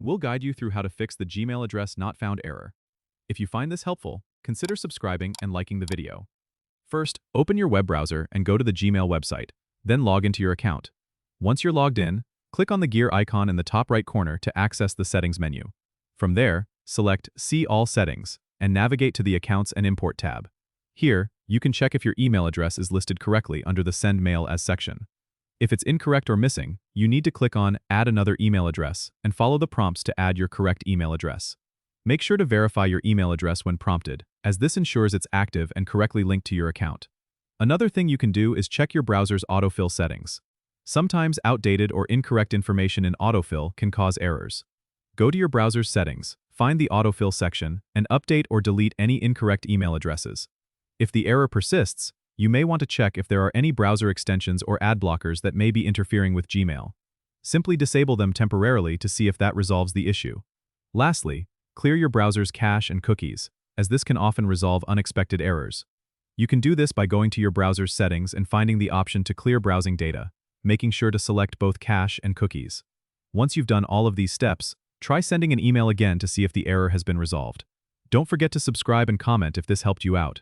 We'll guide you through how to fix the Gmail address not found error. If you find this helpful, consider subscribing and liking the video. First, open your web browser and go to the Gmail website, then log into your account. Once you're logged in, click on the gear icon in the top right corner to access the Settings menu. From there, select See All Settings and navigate to the Accounts and Import tab. Here, you can check if your email address is listed correctly under the Send Mail As section. If it's incorrect or missing, you need to click on Add Another Email Address and follow the prompts to add your correct email address. Make sure to verify your email address when prompted, as this ensures it's active and correctly linked to your account. Another thing you can do is check your browser's autofill settings. Sometimes outdated or incorrect information in autofill can cause errors. Go to your browser's settings, find the autofill section, and update or delete any incorrect email addresses. If the error persists, you may want to check if there are any browser extensions or ad blockers that may be interfering with Gmail. Simply disable them temporarily to see if that resolves the issue. Lastly, clear your browser's cache and cookies, as this can often resolve unexpected errors. You can do this by going to your browser's settings and finding the option to clear browsing data, making sure to select both cache and cookies. Once you've done all of these steps, try sending an email again to see if the error has been resolved. Don't forget to subscribe and comment if this helped you out.